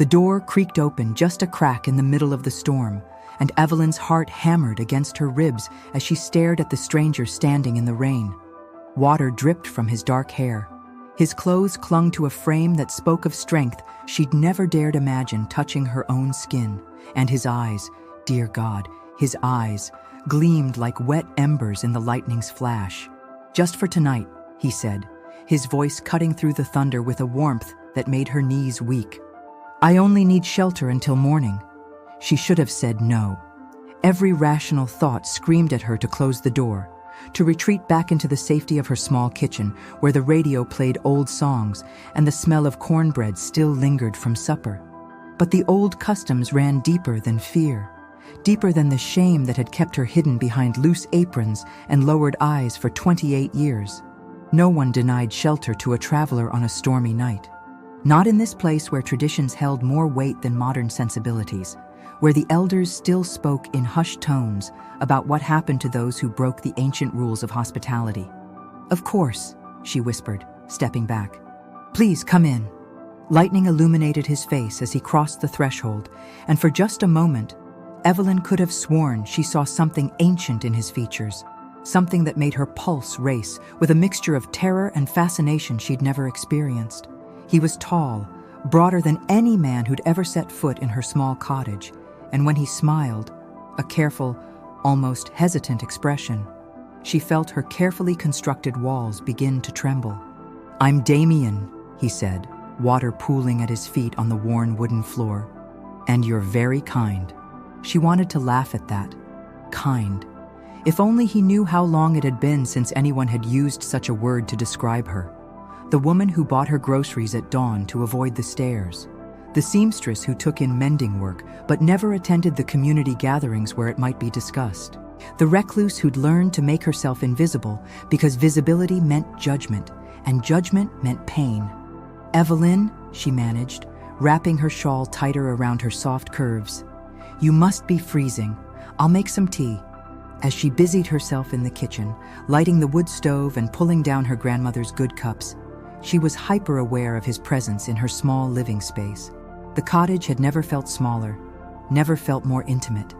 The door creaked open just a crack in the middle of the storm, and Evelyn's heart hammered against her ribs as she stared at the stranger standing in the rain. Water dripped from his dark hair. His clothes clung to a frame that spoke of strength she'd never dared imagine touching her own skin. And his eyes, dear God, his eyes, gleamed like wet embers in the lightning's flash. "Just for tonight," he said, his voice cutting through the thunder with a warmth that made her knees weak. "I only need shelter until morning." She should have said no. Every rational thought screamed at her to close the door, to retreat back into the safety of her small kitchen where the radio played old songs and the smell of cornbread still lingered from supper. But the old customs ran deeper than fear, deeper than the shame that had kept her hidden behind loose aprons and lowered eyes for 28 years. No one denied shelter to a traveler on a stormy night. Not in this place where traditions held more weight than modern sensibilities, where the elders still spoke in hushed tones about what happened to those who broke the ancient rules of hospitality. "Of course," she whispered, stepping back. "Please come in." Lightning illuminated his face as he crossed the threshold, and for just a moment, Evelyn could have sworn she saw something ancient in his features, something that made her pulse race with a mixture of terror and fascination she'd never experienced. He was tall, broader than any man who'd ever set foot in her small cottage, and when he smiled, a careful, almost hesitant expression, she felt her carefully constructed walls begin to tremble. "I'm Damien," he said, water pooling at his feet on the worn wooden floor. "And you're very kind." She wanted to laugh at that. Kind. If only he knew how long it had been since anyone had used such a word to describe her. The woman who bought her groceries at dawn to avoid the stairs. The seamstress who took in mending work but never attended the community gatherings where it might be discussed. The recluse who'd learned to make herself invisible because visibility meant judgment, and judgment meant pain. "Evelyn," she managed, wrapping her shawl tighter around her soft curves. "You must be freezing. I'll make some tea." As she busied herself in the kitchen, lighting the wood stove and pulling down her grandmother's good cups, she was hyper-aware of his presence in her small living space. The cottage had never felt smaller, never felt more intimate.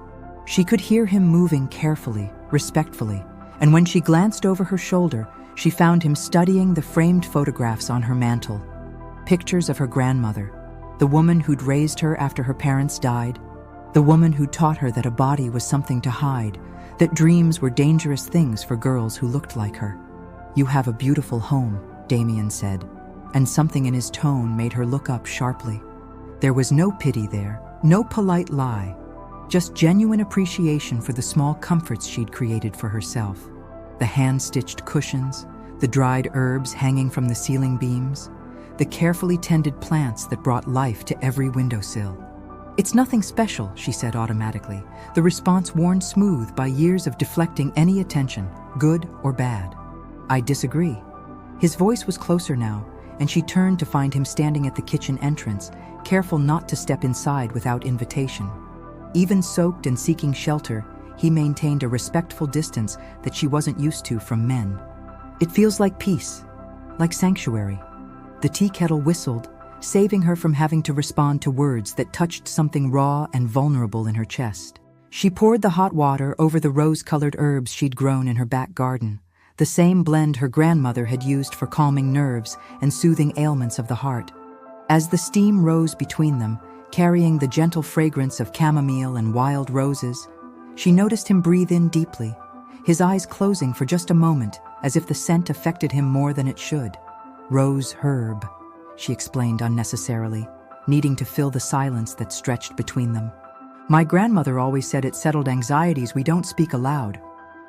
She could hear him moving carefully, respectfully, and when she glanced over her shoulder, she found him studying the framed photographs on her mantel. Pictures of her grandmother, the woman who'd raised her after her parents died, the woman who taught her that a body was something to hide, that dreams were dangerous things for girls who looked like her. "You have a beautiful home," Damien said, and something in his tone made her look up sharply. There was no pity there, no polite lie, just genuine appreciation for the small comforts she'd created for herself. The hand-stitched cushions, the dried herbs hanging from the ceiling beams, the carefully tended plants that brought life to every windowsill. "It's nothing special," she said automatically, the response worn smooth by years of deflecting any attention, good or bad. "I disagree." His voice was closer now, and she turned to find him standing at the kitchen entrance, careful not to step inside without invitation. Even soaked and seeking shelter, he maintained a respectful distance that she wasn't used to from men. "It feels like peace, like sanctuary." The tea kettle whistled, saving her from having to respond to words that touched something raw and vulnerable in her chest. She poured the hot water over the rose-colored herbs she'd grown in her back garden, the same blend her grandmother had used for calming nerves and soothing ailments of the heart. As the steam rose between them, carrying the gentle fragrance of chamomile and wild roses, she noticed him breathe in deeply, his eyes closing for just a moment, as if the scent affected him more than it should. "Rose herb," she explained unnecessarily, needing to fill the silence that stretched between them. "My grandmother always said it settled anxieties we don't speak aloud."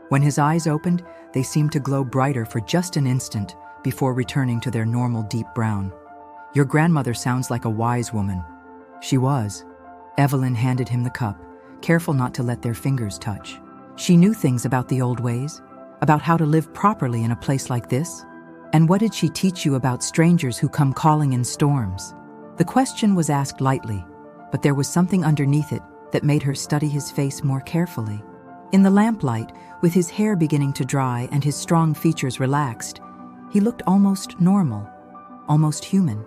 When his eyes opened, they seemed to glow brighter for just an instant before returning to their normal deep brown. "Your grandmother sounds like a wise woman." She was. Evelyn handed him the cup, careful not to let their fingers touch. She knew things about the old ways, about how to live properly in a place like this. "And what did she teach you about strangers who come calling in storms?" The question was asked lightly, but there was something underneath it that made her study his face more carefully. In the lamplight, with his hair beginning to dry and his strong features relaxed, he looked almost normal, almost human.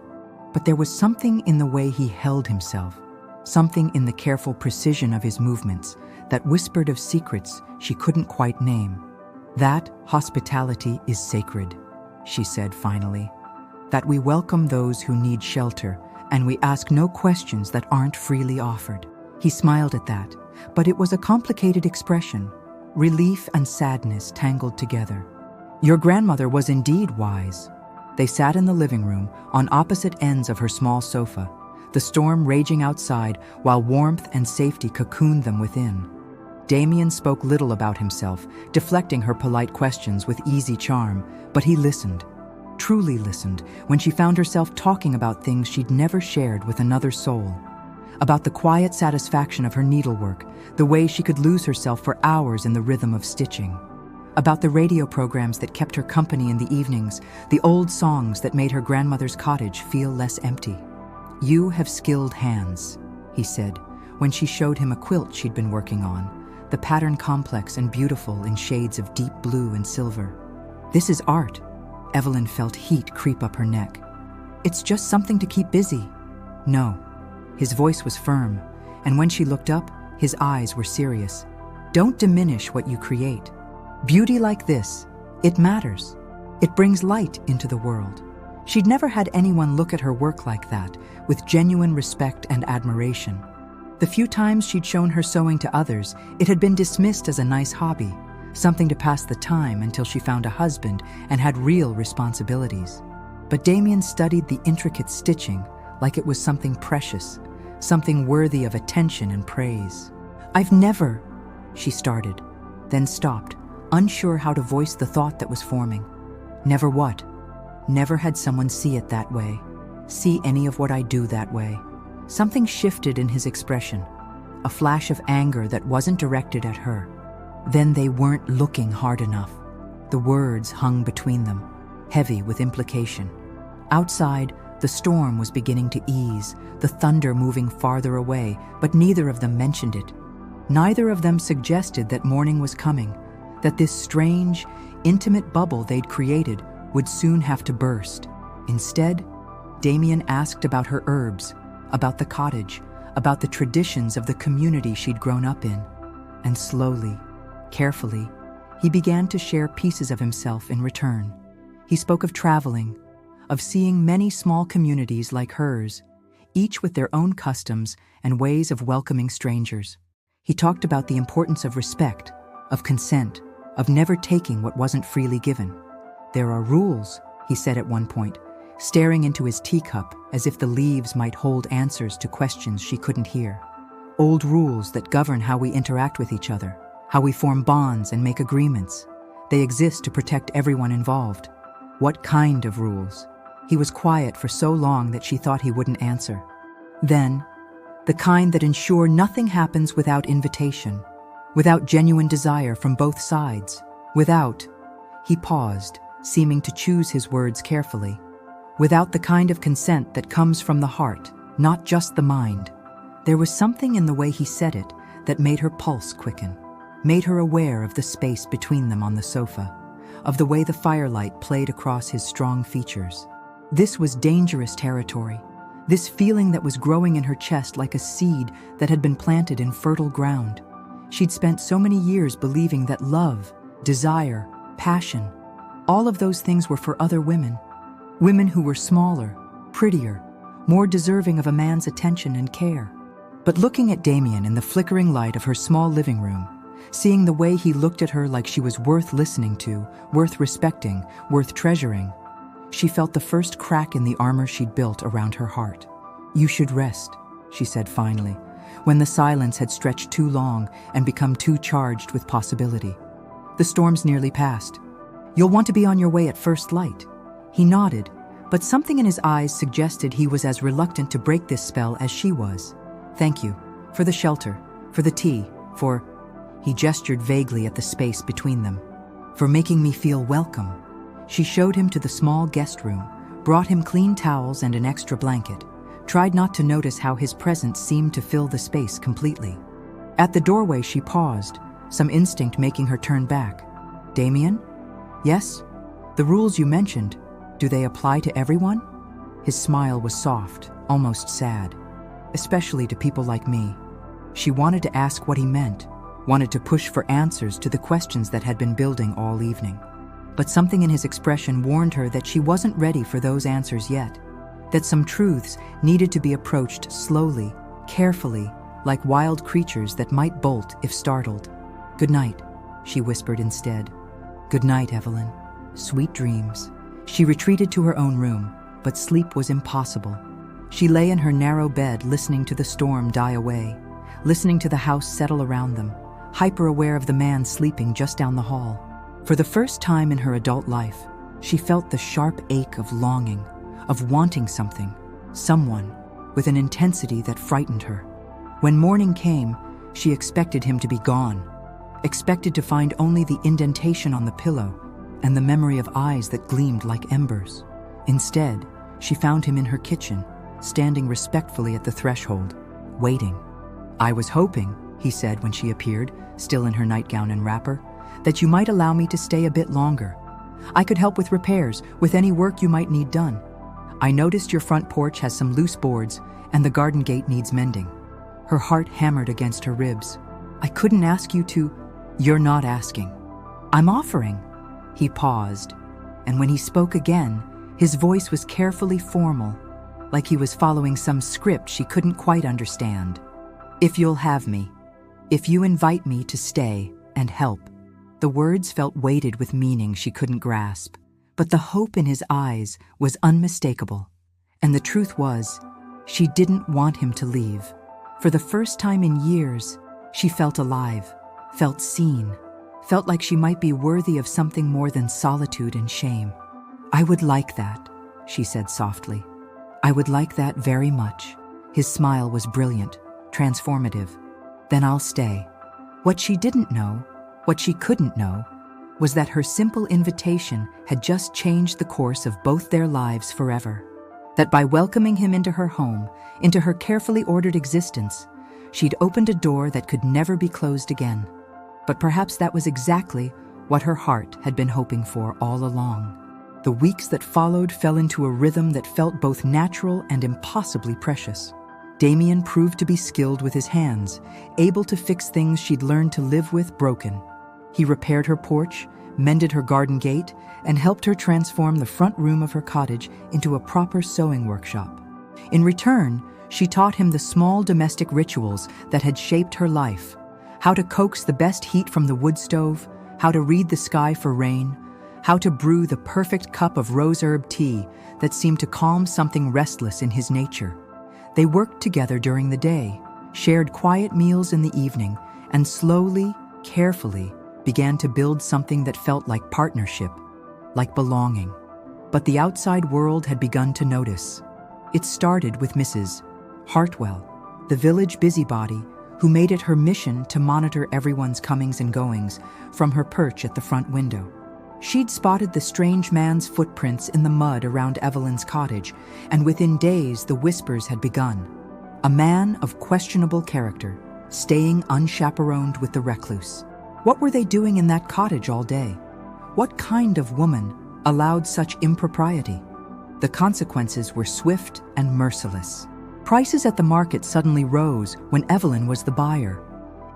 But there was something in the way he held himself, something in the careful precision of his movements that whispered of secrets she couldn't quite name. "That hospitality is sacred," she said finally. "That we welcome those who need shelter, and we ask no questions that aren't freely offered." He smiled at that, but it was a complicated expression, relief and sadness tangled together. "Your grandmother was indeed wise." They sat in the living room, on opposite ends of her small sofa, the storm raging outside while warmth and safety cocooned them within. Damien spoke little about himself, deflecting her polite questions with easy charm, but he listened, truly listened, when she found herself talking about things she'd never shared with another soul. About the quiet satisfaction of her needlework, the way she could lose herself for hours in the rhythm of stitching. About the radio programs that kept her company in the evenings, the old songs that made her grandmother's cottage feel less empty. "You have skilled hands," he said, when she showed him a quilt she'd been working on, the pattern complex and beautiful in shades of deep blue and silver. "This is art." Evelyn felt heat creep up her neck. "It's just something to keep busy." "No." His voice was firm, and when she looked up, his eyes were serious. "Don't diminish what you create. Beauty like this, it matters. It brings light into the world." She'd never had anyone look at her work like that, with genuine respect and admiration. The few times she'd shown her sewing to others, it had been dismissed as a nice hobby, something to pass the time until she found a husband and had real responsibilities. But Damien studied the intricate stitching like it was something precious, something worthy of attention and praise. "I've never," she started, then stopped, unsure how to voice the thought that was forming. "Never what?" "Never had someone see it that way, see any of what I do that way." Something shifted in his expression, a flash of anger that wasn't directed at her. Then they weren't looking hard enough. The words hung between them, heavy with implication. Outside, the storm was beginning to ease, the thunder moving farther away, but neither of them mentioned it. Neither of them suggested that morning was coming, that this strange, intimate bubble they'd created would soon have to burst. Instead, Damien asked about her herbs, about the cottage, about the traditions of the community she'd grown up in. And slowly, carefully, he began to share pieces of himself in return. He spoke of traveling, of seeing many small communities like hers, each with their own customs and ways of welcoming strangers. He talked about the importance of respect, of consent, of never taking what wasn't freely given. "There are rules," he said at one point, staring into his teacup as if the leaves might hold answers to questions she couldn't hear. "Old rules that govern how we interact with each other, how we form bonds and make agreements. They exist to protect everyone involved." "What kind of rules?" He was quiet for so long that she thought he wouldn't answer. Then, "The kind that ensure nothing happens without invitation, without genuine desire from both sides, without—" He paused, seeming to choose his words carefully. "Without the kind of consent that comes from the heart, not just the mind." There was something in the way he said it that made her pulse quicken, made her aware of the space between them on the sofa, of the way the firelight played across his strong features. This was dangerous territory, this feeling that was growing in her chest like a seed that had been planted in fertile ground. She'd spent so many years believing that love, desire, passion, all of those things were for other women. Women who were smaller, prettier, more deserving of a man's attention and care. But looking at Damien in the flickering light of her small living room, seeing the way he looked at her like she was worth listening to, worth respecting, worth treasuring, she felt the first crack in the armor she'd built around her heart. "You should rest," she said finally, when the silence had stretched too long and become too charged with possibility. "The storm's nearly past. You'll want to be on your way at first light." He nodded, but something in his eyes suggested he was as reluctant to break this spell as she was. "Thank you. For the shelter. For the tea. For—" He gestured vaguely at the space between them. "For making me feel welcome." She showed him to the small guest room, brought him clean towels and an extra blanket, tried not to notice how his presence seemed to fill the space completely. At the doorway she paused, some instinct making her turn back. "Damien?" "Yes? The rules you mentioned, do they apply to everyone?" His smile was soft, almost sad, especially to people like me. She wanted to ask what he meant, wanted to push for answers to the questions that had been building all evening. But something in his expression warned her that she wasn't ready for those answers yet, that some truths needed to be approached slowly, carefully, like wild creatures that might bolt if startled. "Good night," she whispered instead. "Good night, Evelyn. Sweet dreams." She retreated to her own room, but sleep was impossible. She lay in her narrow bed listening to the storm die away, listening to the house settle around them, hyper-aware of the man sleeping just down the hall. For the first time in her adult life, she felt the sharp ache of longing, of wanting something, someone, with an intensity that frightened her. When morning came, she expected him to be gone, expected to find only the indentation on the pillow and the memory of eyes that gleamed like embers. Instead, she found him in her kitchen, standing respectfully at the threshold, waiting. "I was hoping," he said when she appeared, still in her nightgown and wrapper, "that you might allow me to stay a bit longer. I could help with repairs, with any work you might need done. I noticed your front porch has some loose boards and the garden gate needs mending." Her heart hammered against her ribs. "I couldn't ask you to—" "You're not asking. I'm offering." He paused, and when he spoke again, his voice was carefully formal, like he was following some script she couldn't quite understand. "If you'll have me, if you invite me to stay and help." The words felt weighted with meaning she couldn't grasp, but the hope in his eyes was unmistakable. And the truth was, she didn't want him to leave. For the first time in years, she felt alive, felt seen, felt like she might be worthy of something more than solitude and shame. "I would like that," she said softly. "I would like that very much." His smile was brilliant, transformative. "Then I'll stay." What she didn't know, what she couldn't know, was that her simple invitation had just changed the course of both their lives forever. That by welcoming him into her home, into her carefully ordered existence, she'd opened a door that could never be closed again. But perhaps that was exactly what her heart had been hoping for all along. The weeks that followed fell into a rhythm that felt both natural and impossibly precious. Damien proved to be skilled with his hands, able to fix things she'd learned to live with broken. He repaired her porch, mended her garden gate, and helped her transform the front room of her cottage into a proper sewing workshop. In return, she taught him the small domestic rituals that had shaped her life: how to coax the best heat from the wood stove, how to read the sky for rain, how to brew the perfect cup of rose herb tea that seemed to calm something restless in his nature. They worked together during the day, shared quiet meals in the evening, and slowly, carefully, began to build something that felt like partnership, like belonging. But the outside world had begun to notice. It started with Mrs. Hartwell, the village busybody, who made it her mission to monitor everyone's comings and goings from her perch at the front window. She'd spotted the strange man's footprints in the mud around Evelyn's cottage, and within days the whispers had begun. A man of questionable character, staying unchaperoned with the recluse. What were they doing in that cottage all day? What kind of woman allowed such impropriety? The consequences were swift and merciless. Prices at the market suddenly rose when Evelyn was the buyer.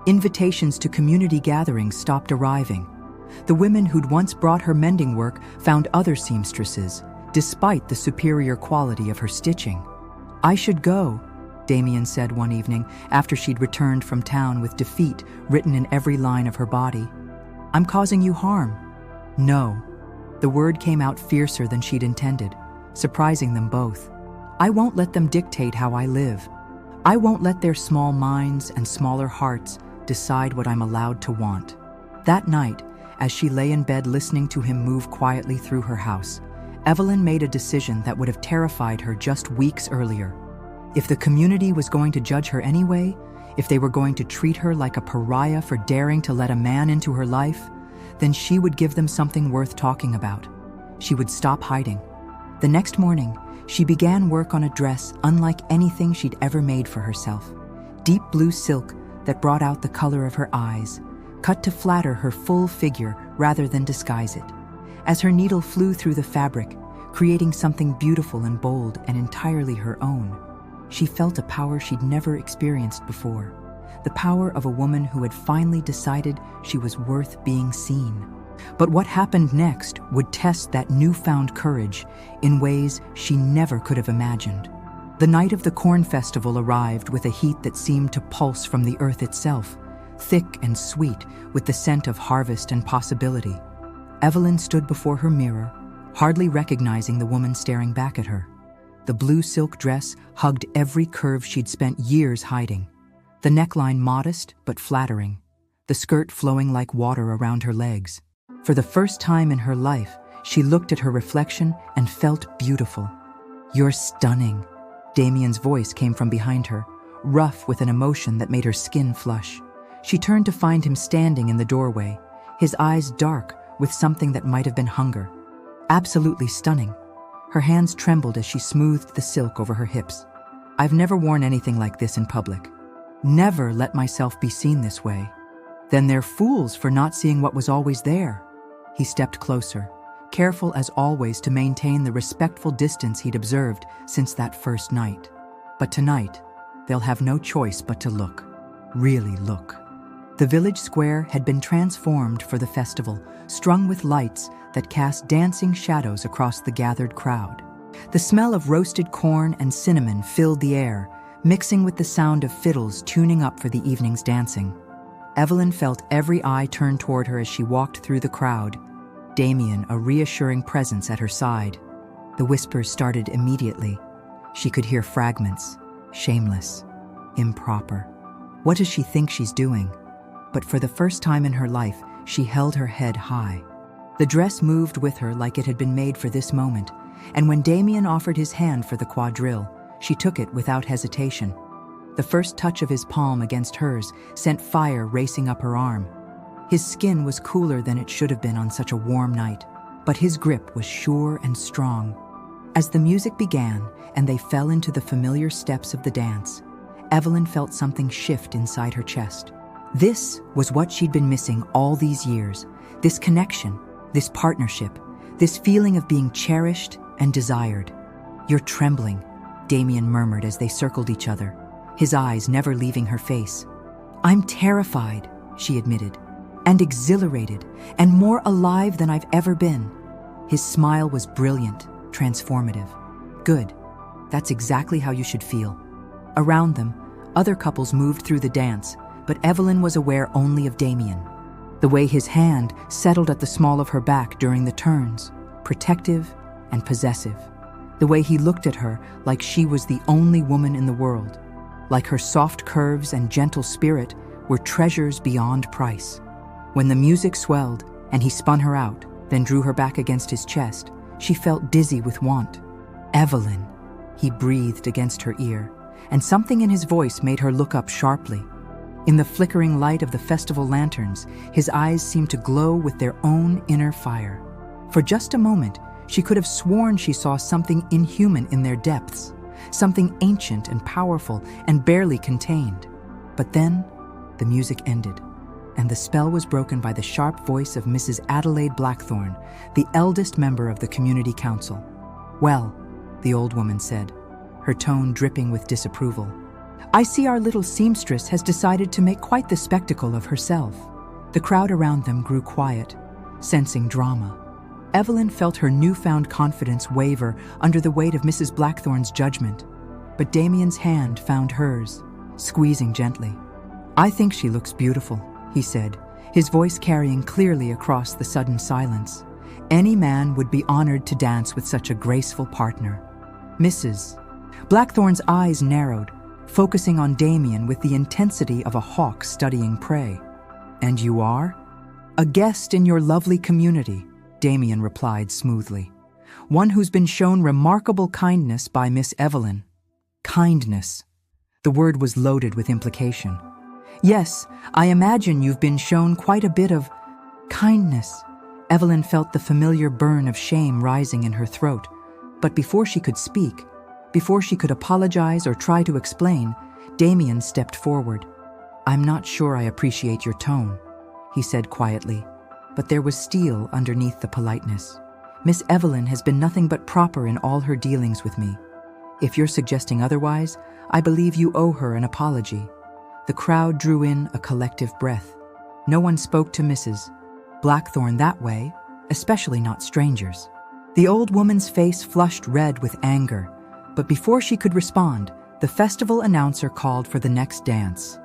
Invitations to community gatherings stopped arriving. The women who'd once brought her mending work found other seamstresses, despite the superior quality of her stitching. "I should go," Damien said one evening after she'd returned from town with defeat written in every line of her body. "I'm causing you harm." "No." The word came out fiercer than she'd intended, surprising them both. "I won't let them dictate how I live. I won't let their small minds and smaller hearts decide what I'm allowed to want." That night, as she lay in bed listening to him move quietly through her house, Evelyn made a decision that would have terrified her just weeks earlier. If the community was going to judge her anyway, if they were going to treat her like a pariah for daring to let a man into her life, then she would give them something worth talking about. She would stop hiding. The next morning, she began work on a dress unlike anything she'd ever made for herself. Deep blue silk that brought out the color of her eyes, cut to flatter her full figure rather than disguise it. As her needle flew through the fabric, creating something beautiful and bold and entirely her own. She felt a power she'd never experienced before, the power of a woman who had finally decided she was worth being seen. But what happened next would test that newfound courage in ways she never could have imagined. The night of the corn festival arrived with a heat that seemed to pulse from the earth itself, thick and sweet with the scent of harvest and possibility. Evelyn stood before her mirror, hardly recognizing the woman staring back at her. The blue silk dress hugged every curve she'd spent years hiding, the neckline modest but flattering, the skirt flowing like water around her legs. For the first time in her life, she looked at her reflection and felt beautiful. "You're stunning." Damien's voice came from behind her, rough with an emotion that made her skin flush. She turned to find him standing in the doorway, his eyes dark with something that might have been hunger. Absolutely stunning. Her hands trembled as she smoothed the silk over her hips. "I've never worn anything like this in public. Never let myself be seen this way." "Then they're fools for not seeing what was always there." He stepped closer, careful as always to maintain the respectful distance he'd observed since that first night. But tonight, they'll have no choice but to look. Really look. The village square had been transformed for the festival, strung with lights that cast dancing shadows across the gathered crowd. The smell of roasted corn and cinnamon filled the air, mixing with the sound of fiddles tuning up for the evening's dancing. Evelyn felt every eye turn toward her as she walked through the crowd, Damien a reassuring presence at her side. The whispers started immediately. She could hear fragments, shameless, improper. What does she think she's doing? But for the first time in her life, she held her head high. The dress moved with her like it had been made for this moment, and when Damien offered his hand for the quadrille, she took it without hesitation. The first touch of his palm against hers sent fire racing up her arm. His skin was cooler than it should have been on such a warm night, but his grip was sure and strong. As the music began and they fell into the familiar steps of the dance, Evelyn felt something shift inside her chest. This was what she'd been missing all these years, this connection, this partnership, this feeling of being cherished and desired. "You're trembling," Damien murmured as they circled each other, his eyes never leaving her face. "I'm terrified," she admitted, "and exhilarated, and more alive than I've ever been." His smile was brilliant, transformative. "Good. That's exactly how you should feel." Around them, other couples moved through the dance, but Evelyn was aware only of Damien. The way his hand settled at the small of her back during the turns, protective and possessive. The way he looked at her like she was the only woman in the world, like her soft curves and gentle spirit were treasures beyond price. When the music swelled and he spun her out, then drew her back against his chest, she felt dizzy with want. "Evelyn," he breathed against her ear, and something in his voice made her look up sharply. In the flickering light of the festival lanterns, his eyes seemed to glow with their own inner fire. For just a moment, she could have sworn she saw something inhuman in their depths, something ancient and powerful and barely contained. But then, the music ended, and the spell was broken by the sharp voice of Mrs. Adelaide Blackthorne, the eldest member of the community council. "Well," the old woman said, her tone dripping with disapproval, "I see our little seamstress has decided to make quite the spectacle of herself." The crowd around them grew quiet, sensing drama. Evelyn felt her newfound confidence waver under the weight of Mrs. Blackthorne's judgment, but Damien's hand found hers, squeezing gently. "I think she looks beautiful," he said, his voice carrying clearly across the sudden silence. "Any man would be honored to dance with such a graceful partner." Mrs. Blackthorne's eyes narrowed, focusing on Damien with the intensity of a hawk studying prey. "And you are?" "A guest in your lovely community," Damien replied smoothly. "One who's been shown remarkable kindness by Miss Evelyn." Kindness. The word was loaded with implication. "Yes, I imagine you've been shown quite a bit of kindness." Evelyn felt the familiar burn of shame rising in her throat, but before she could speak, before she could apologize or try to explain, Damien stepped forward. "I'm not sure I appreciate your tone," he said quietly, but there was steel underneath the politeness. Miss Evelyn has been nothing but proper in all her dealings with me. If you're suggesting otherwise, I believe you owe her an apology." The crowd drew in a collective breath. No one spoke to Mrs. Blackthorne that way, especially not strangers. The old woman's face flushed red with anger, but before she could respond, the festival announcer called for the next dance.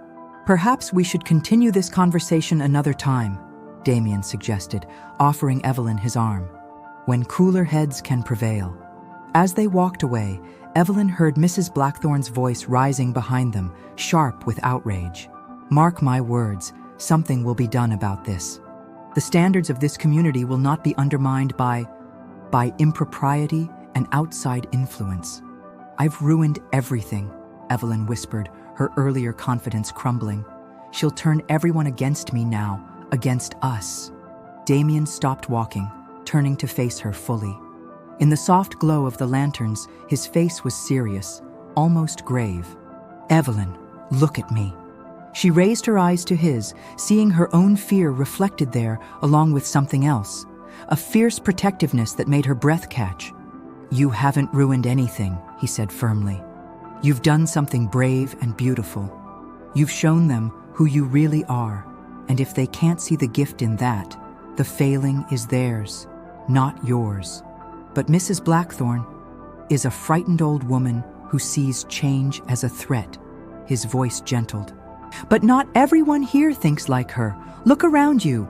"Perhaps we should continue this conversation another time," Damien suggested, offering Evelyn his arm. "When cooler heads can prevail." As they walked away, Evelyn heard Mrs. Blackthorne's voice rising behind them, sharp with outrage. "Mark my words, something will be done about this. The standards of this community will not be undermined by impropriety and outside influence." "I've ruined everything," Evelyn whispered, her earlier confidence crumbling. "She'll turn everyone against me now, against us." Damien stopped walking, turning to face her fully. In the soft glow of the lanterns, his face was serious, almost grave. "Evelyn, look at me." She raised her eyes to his, seeing her own fear reflected there along with something else, a fierce protectiveness that made her breath catch. "You haven't ruined anything," he said firmly. "You've done something brave and beautiful. You've shown them who you really are, and if they can't see the gift in that, the failing is theirs, not yours. But Mrs. Blackthorne is a frightened old woman who sees change as a threat." His voice gentled. "But not everyone here thinks like her. Look around you."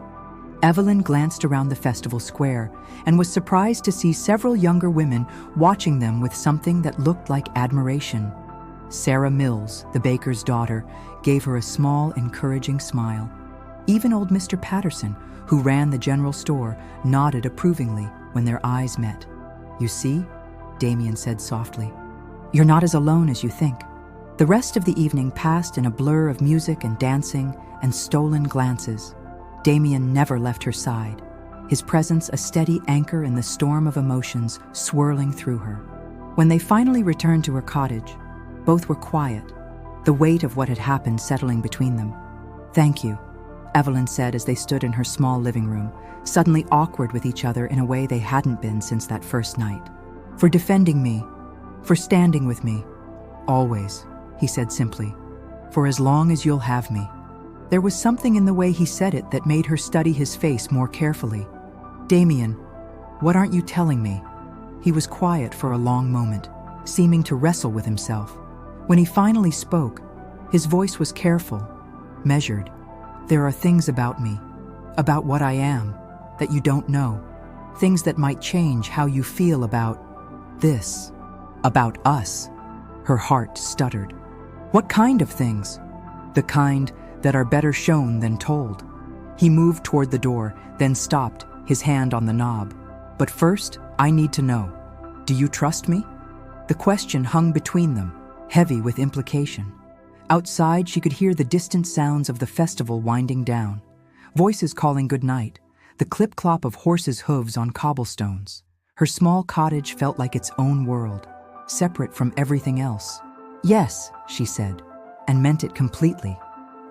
Evelyn glanced around the festival square and was surprised to see several younger women watching them with something that looked like admiration. Sarah Mills, the baker's daughter, gave her a small, encouraging smile. Even old Mr. Patterson, who ran the general store, nodded approvingly when their eyes met. "You see," Damien said softly, "you're not as alone as you think." The rest of the evening passed in a blur of music and dancing and stolen glances. Damien never left her side, his presence a steady anchor in the storm of emotions swirling through her. When they finally returned to her cottage, both were quiet, the weight of what had happened settling between them. "Thank you," Evelyn said as they stood in her small living room, suddenly awkward with each other in a way they hadn't been since that first night. "For defending me, for standing with me. Always," he said simply. "For as long as you'll have me." There was something in the way he said it that made her study his face more carefully. "Damien, what aren't you telling me?" He was quiet for a long moment, seeming to wrestle with himself. When he finally spoke, his voice was careful, measured. "There are things about me, about what I am, that you don't know. Things that might change how you feel about this, about us." Her heart stuttered. "What kind of things?" "The kind that are better shown than told." He moved toward the door, then stopped, his hand on the knob. "But first, I need to know. Do you trust me?" The question hung between them, heavy with implication. Outside, she could hear the distant sounds of the festival winding down, voices calling goodnight, the clip-clop of horses' hooves on cobblestones. Her small cottage felt like its own world, separate from everything else. "Yes," she said, and meant it completely.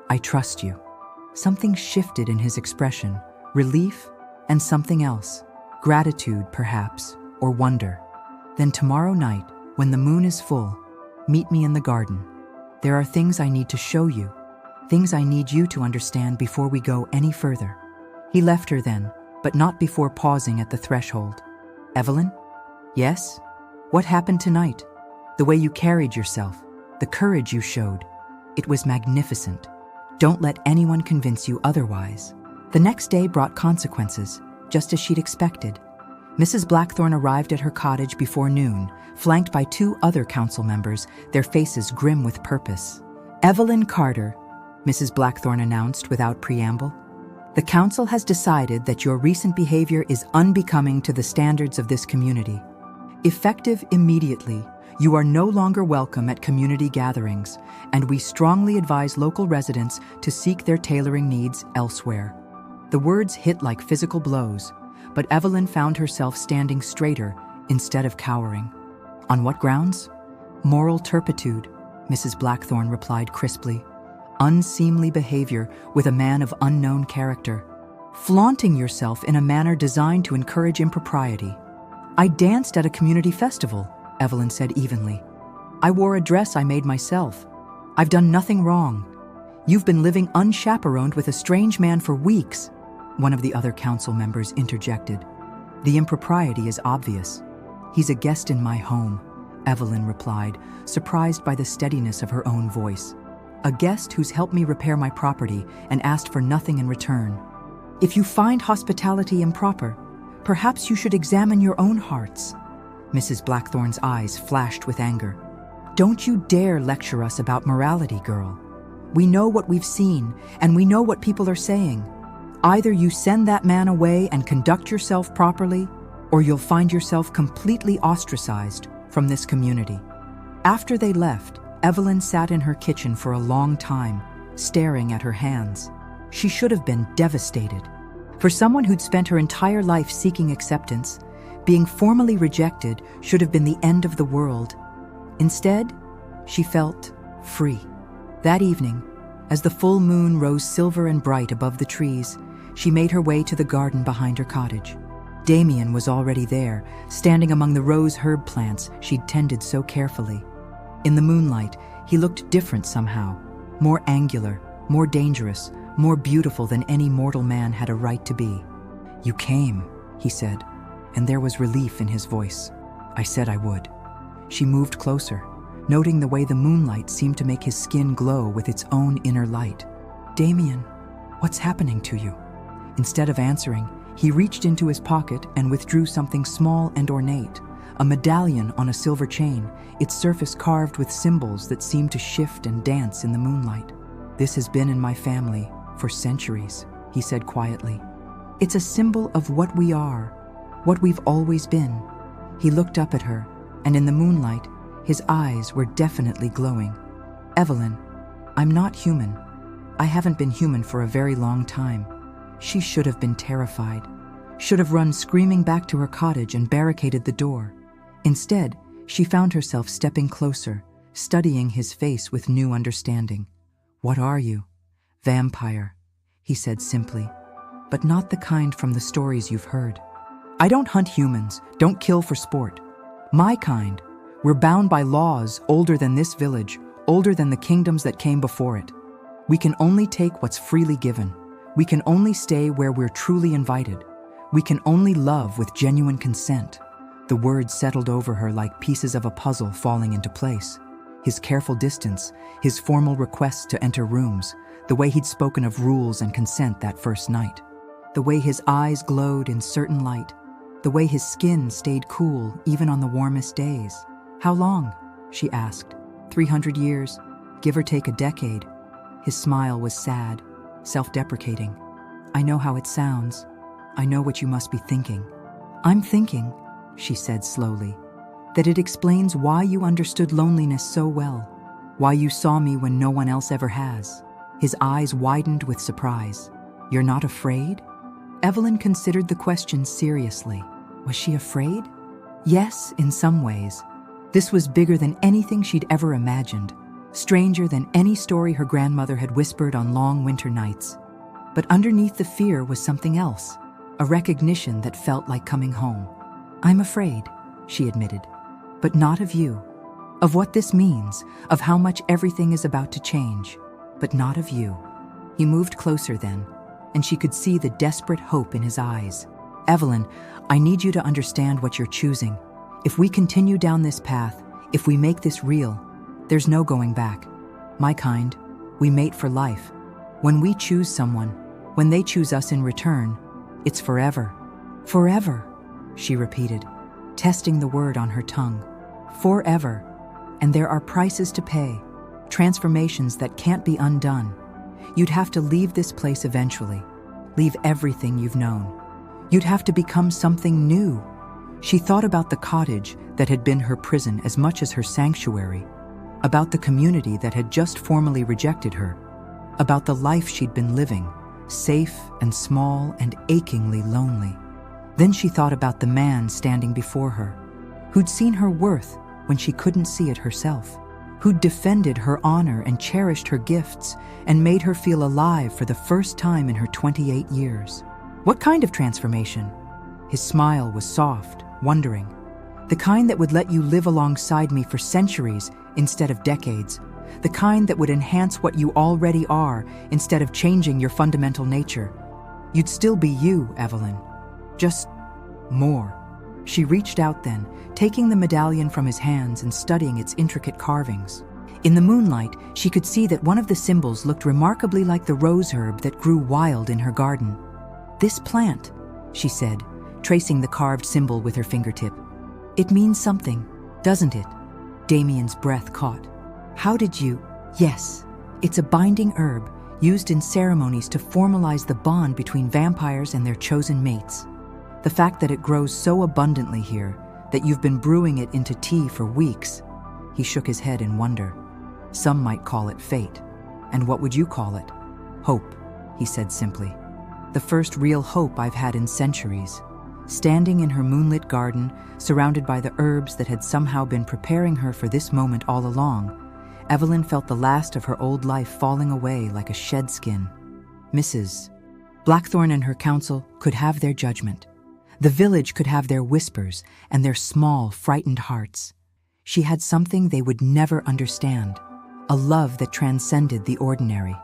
"I trust you." Something shifted in his expression, relief and something else, gratitude perhaps, or wonder. "Then tomorrow night, when the moon is full, meet me in the garden. There are things I need to show you, things I need you to understand before we go any further." He left her then, but not before pausing at the threshold. "Evelyn?" "Yes?" "What happened tonight? The way you carried yourself, the courage you showed. It was magnificent. Don't let anyone convince you otherwise." The next day brought consequences, just as she'd expected. Mrs. Blackthorne arrived at her cottage before noon, flanked by 2 other council members, their faces grim with purpose. "Evelyn Carter," Mrs. Blackthorne announced without preamble, "the council has decided that your recent behavior is unbecoming to the standards of this community. Effective immediately, you are no longer welcome at community gatherings, and we strongly advise local residents to seek their tailoring needs elsewhere." The words hit like physical blows, but Evelyn found herself standing straighter instead of cowering. "On what grounds?" "Moral turpitude," Mrs. Blackthorne replied crisply. "Unseemly behavior with a man of unknown character. Flaunting yourself in a manner designed to encourage impropriety." I danced at a community festival, Evelyn said evenly. I wore a dress I made myself. I've done nothing wrong. You've been living unchaperoned with a strange man for weeks, one of the other council members interjected. The impropriety is obvious. He's a guest in my home, Evelyn replied, surprised by the steadiness of her own voice. A guest who's helped me repair my property and asked for nothing in return. If you find hospitality improper, perhaps you should examine your own hearts. Mrs. Blackthorn's eyes flashed with anger. Don't you dare lecture us about morality, girl. We know what we've seen, and we know what people are saying. Either you send that man away and conduct yourself properly, or you'll find yourself completely ostracized from this community. After they left, Evelyn sat in her kitchen for a long time, staring at her hands. She should have been devastated. For someone who'd spent her entire life seeking acceptance, being formally rejected should have been the end of the world. Instead, she felt free. That evening, as the full moon rose silver and bright above the trees, she made her way to the garden behind her cottage. Damien was already there, standing among the rose herb plants she'd tended so carefully. In the moonlight, he looked different somehow, more angular, more dangerous, more beautiful than any mortal man had a right to be. You came, he said, and there was relief in his voice. I said I would. She moved closer, noting the way the moonlight seemed to make his skin glow with its own inner light. Damien, what's happening to you? Instead of answering, he reached into his pocket and withdrew something small and ornate, a medallion on a silver chain, its surface carved with symbols that seemed to shift and dance in the moonlight. This has been in my family for centuries, he said quietly. It's a symbol of what we are, what we've always been. He looked up at her, and in the moonlight, his eyes were definitely glowing. Evelyn, I'm not human. I haven't been human for a very long time. She should have been terrified, should have run screaming back to her cottage and barricaded the door. Instead, she found herself stepping closer, studying his face with new understanding. What are you? Vampire, he said simply, but not the kind from the stories you've heard. I don't hunt humans, don't kill for sport. My kind, we're bound by laws older than this village, older than the kingdoms that came before it. We can only take what's freely given. We can only stay where we're truly invited. We can only love with genuine consent. The words settled over her like pieces of a puzzle falling into place. His careful distance, his formal requests to enter rooms, the way he'd spoken of rules and consent that first night, the way his eyes glowed in certain light, the way his skin stayed cool even on the warmest days. How long? She asked. 300 years, give or take a decade. His smile was sad, self-deprecating. I know how it sounds. I know what you must be thinking. I'm thinking, she said slowly, that it explains why you understood loneliness so well, why you saw me when no one else ever has. His eyes widened with surprise. You're not afraid? Evelyn considered the question seriously. Was she afraid? Yes, in some ways. This was bigger than anything she'd ever imagined, stranger than any story her grandmother had whispered on long winter nights. But underneath the fear was something else, a recognition that felt like coming home. I'm afraid, she admitted, but not of you. Of what this means, of how much everything is about to change, but not of you. He moved closer then, and she could see the desperate hope in his eyes. Evelyn, I need you to understand what you're choosing. If we continue down this path, if we make this real, there's no going back. My kind, we mate for life. When we choose someone, when they choose us in return, it's forever. Forever, she repeated, testing the word on her tongue. Forever. And there are prices to pay, transformations that can't be undone. You'd have to leave this place eventually, leave everything you've known. You'd have to become something new. She thought about the cottage that had been her prison as much as her sanctuary, about the community that had just formally rejected her, about the life she'd been living, safe and small and achingly lonely. Then she thought about the man standing before her, who'd seen her worth when she couldn't see it herself, who'd defended her honor and cherished her gifts and made her feel alive for the first time in her 28 years. What kind of transformation? His smile was soft, wondering. The kind that would let you live alongside me for centuries instead of decades. The kind that would enhance what you already are instead of changing your fundamental nature. You'd still be you, Evelyn. Just more. She reached out then, taking the medallion from his hands and studying its intricate carvings. In the moonlight, she could see that one of the symbols looked remarkably like the rose herb that grew wild in her garden. "This plant," she said, tracing the carved symbol with her fingertip. "It means something, doesn't it?" Damien's breath caught. "How did you—" "Yes, it's a binding herb used in ceremonies to formalize the bond between vampires and their chosen mates. The fact that it grows so abundantly here, that you've been brewing it into tea for weeks." He shook his head in wonder. "Some might call it fate. And what would you call it?" "Hope," he said simply. "The first real hope I've had in centuries." Standing in her moonlit garden, surrounded by the herbs that had somehow been preparing her for this moment all along, Evelyn felt the last of her old life falling away like a shed skin. Mrs. Blackthorne and her council could have their judgment. The village could have their whispers and their small, frightened hearts. She had something they would never understand, a love that transcended the ordinary,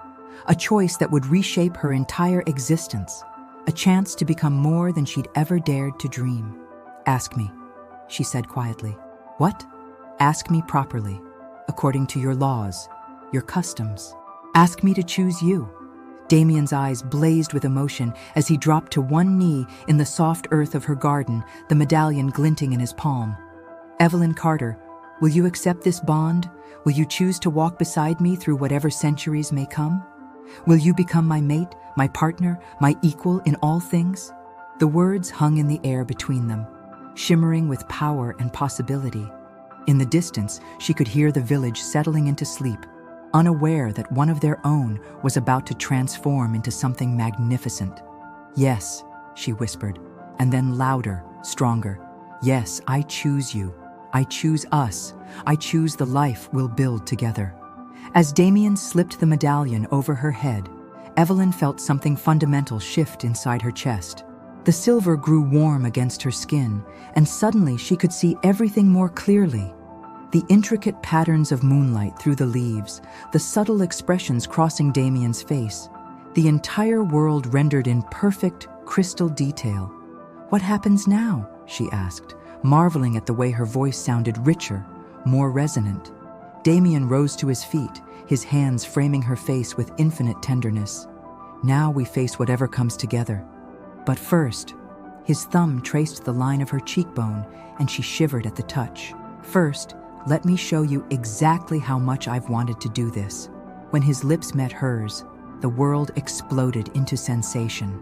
a choice that would reshape her entire existence, a chance to become more than she'd ever dared to dream. "Ask me," she said quietly. "What?" "Ask me properly, according to your laws, your customs. Ask me to choose you." Damien's eyes blazed with emotion as he dropped to one knee in the soft earth of her garden, the medallion glinting in his palm. "Evelyn Carter, will you accept this bond? Will you choose to walk beside me through whatever centuries may come? Will you become my mate, my partner, my equal in all things?" The words hung in the air between them, shimmering with power and possibility. In the distance, she could hear the village settling into sleep, unaware that one of their own was about to transform into something magnificent. "Yes," she whispered, and then louder, stronger. "Yes, I choose you. I choose us. I choose the life we'll build together." As Damien slipped the medallion over her head, Evelyn felt something fundamental shift inside her chest. The silver grew warm against her skin, and suddenly she could see everything more clearly. The intricate patterns of moonlight through the leaves, the subtle expressions crossing Damien's face, the entire world rendered in perfect, crystal detail. "What happens now?" she asked, marveling at the way her voice sounded richer, more resonant. Damien rose to his feet, his hands framing her face with infinite tenderness. "Now we face whatever comes together. But first," his thumb traced the line of her cheekbone, and she shivered at the touch. "First, let me show you exactly how much I've wanted to do this." When his lips met hers, the world exploded into sensation.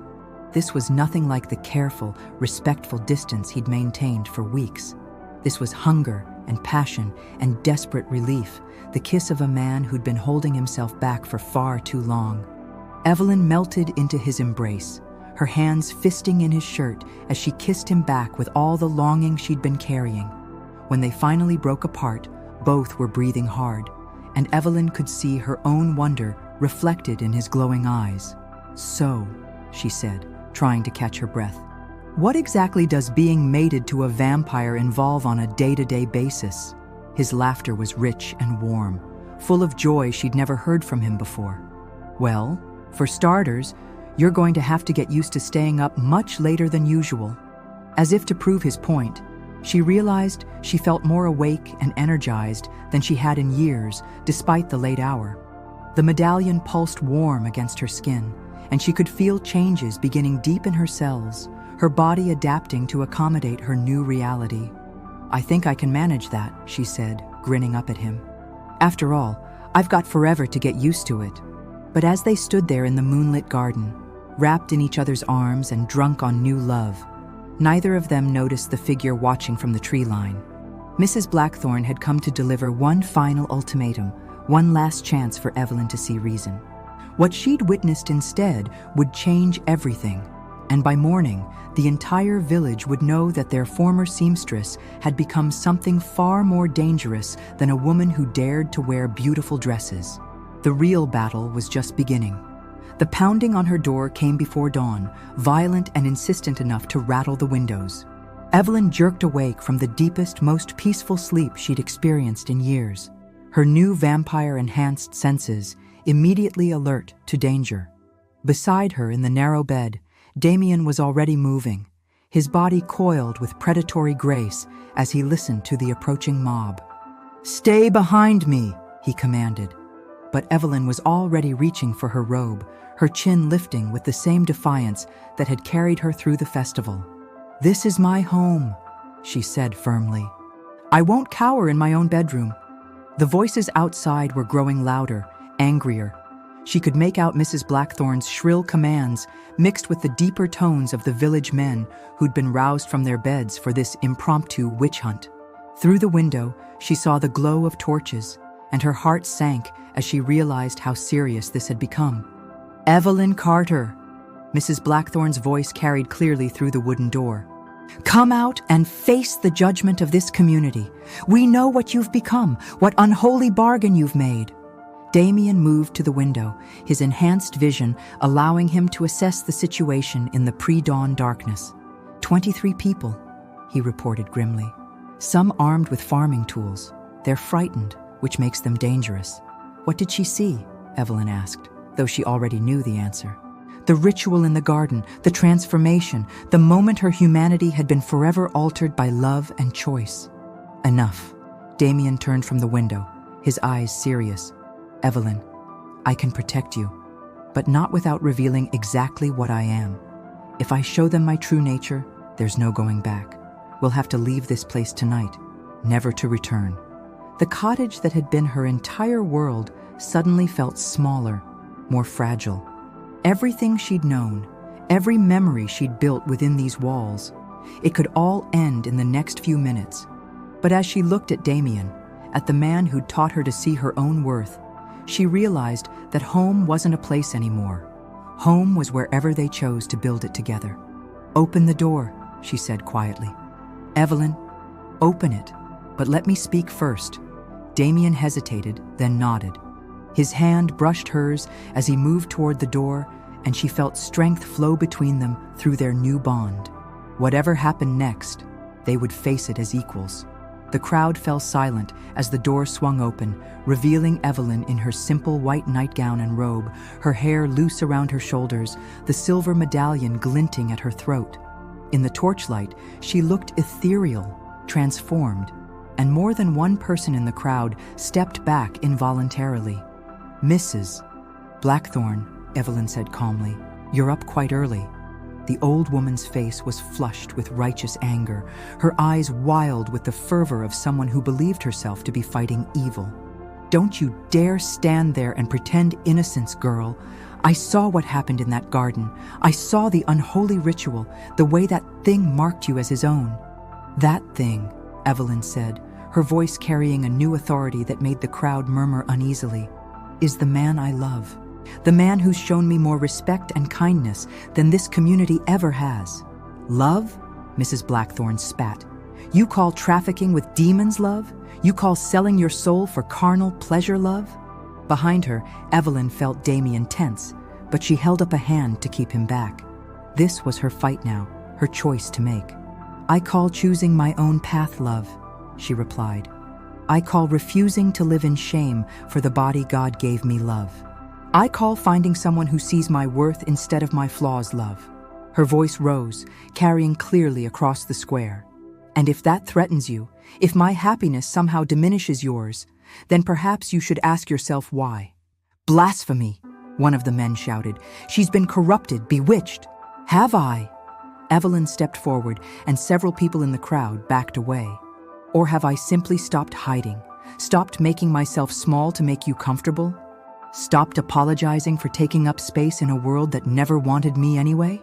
This was nothing like the careful, respectful distance he'd maintained for weeks. This was hunger and passion and desperate relief, the kiss of a man who'd been holding himself back for far too long. Evelyn melted into his embrace, her hands fisting in his shirt as she kissed him back with all the longing she'd been carrying. When they finally broke apart, both were breathing hard, and Evelyn could see her own wonder reflected in his glowing eyes. "So," she said, trying to catch her breath, "what exactly does being mated to a vampire involve on a day-to-day basis?" His laughter was rich and warm, full of joy she'd never heard from him before. "Well, for starters, you're going to have to get used to staying up much later than usual." As if to prove his point, she realized she felt more awake and energized than she had in years, despite the late hour. The medallion pulsed warm against her skin, and she could feel changes beginning deep in her cells, her body adapting to accommodate her new reality. "I think I can manage that," she said, grinning up at him. "After all, I've got forever to get used to it." But as they stood there in the moonlit garden, wrapped in each other's arms and drunk on new love, neither of them noticed the figure watching from the tree line. Mrs. Blackthorne had come to deliver one final ultimatum, one last chance for Evelyn to see reason. What she'd witnessed instead would change everything, and by morning, the entire village would know that their former seamstress had become something far more dangerous than a woman who dared to wear beautiful dresses. The real battle was just beginning. The pounding on her door came before dawn, violent and insistent enough to rattle the windows. Evelyn jerked awake from the deepest, most peaceful sleep she'd experienced in years, her new vampire-enhanced senses immediately alert to danger. Beside her in the narrow bed, Damien was already moving, his body coiled with predatory grace as he listened to the approaching mob. "Stay behind me," he commanded. But Evelyn was already reaching for her robe, her chin lifting with the same defiance that had carried her through the festival. "This is my home," she said firmly. "I won't cower in my own bedroom." The voices outside were growing louder, angrier. She could make out Mrs. Blackthorn's shrill commands mixed with the deeper tones of the village men who'd been roused from their beds for this impromptu witch hunt. Through the window, she saw the glow of torches, and her heart sank as she realized how serious this had become. "Evelyn Carter," Mrs. Blackthorn's voice carried clearly through the wooden door. "Come out and face the judgment of this community. We know what you've become, what unholy bargain you've made." Damien moved to the window, his enhanced vision allowing him to assess the situation in the pre-dawn darkness. 23 people, he reported grimly. Some armed with farming tools. They're frightened, which makes them dangerous. What did she see? Evelyn asked, though she already knew the answer. The ritual in the garden, the transformation, the moment her humanity had been forever altered by love and choice. Enough. Damien turned from the window, his eyes serious. "Evelyn, I can protect you, but not without revealing exactly what I am. If I show them my true nature, there's no going back. We'll have to leave this place tonight, never to return." The cottage that had been her entire world suddenly felt smaller, more fragile. Everything she'd known, every memory she'd built within these walls, it could all end in the next few minutes. But as she looked at Damien, at the man who'd taught her to see her own worth, she realized that home wasn't a place anymore. Home was wherever they chose to build it together. "Open the door," she said quietly. "Evelyn, open it, but let me speak first." Damien hesitated, then nodded. His hand brushed hers as he moved toward the door, and she felt strength flow between them through their new bond. Whatever happened next, they would face it as equals. The crowd fell silent as the door swung open, revealing Evelyn in her simple white nightgown and robe, her hair loose around her shoulders, the silver medallion glinting at her throat. In the torchlight, she looked ethereal, transformed, and more than one person in the crowd stepped back involuntarily. "Mrs. Blackthorn," Evelyn said calmly, "you're up quite early." The old woman's face was flushed with righteous anger, her eyes wild with the fervor of someone who believed herself to be fighting evil. "Don't you dare stand there and pretend innocence, girl. I saw what happened in that garden. I saw the unholy ritual, the way that thing marked you as his own." "That thing," Evelyn said, her voice carrying a new authority that made the crowd murmur uneasily, "is the man I love. The man who's shown me more respect and kindness than this community ever has." "Love?" Mrs. Blackthorn spat. "You call trafficking with demons love? You call selling your soul for carnal pleasure love?" Behind her, Evelyn felt Damien tense, but she held up a hand to keep him back. This was her fight now, her choice to make. "I call choosing my own path love," she replied. "I call refusing to live in shame for the body God gave me love. I call finding someone who sees my worth instead of my flaws love." Her voice rose, carrying clearly across the square. "And if that threatens you, if my happiness somehow diminishes yours, then perhaps you should ask yourself why." "Blasphemy," one of the men shouted. "She's been corrupted, bewitched." "Have I?" Evelyn stepped forward, and several people in the crowd backed away. "Or have I simply stopped hiding, stopped making myself small to make you comfortable? Stopped apologizing for taking up space in a world that never wanted me anyway?"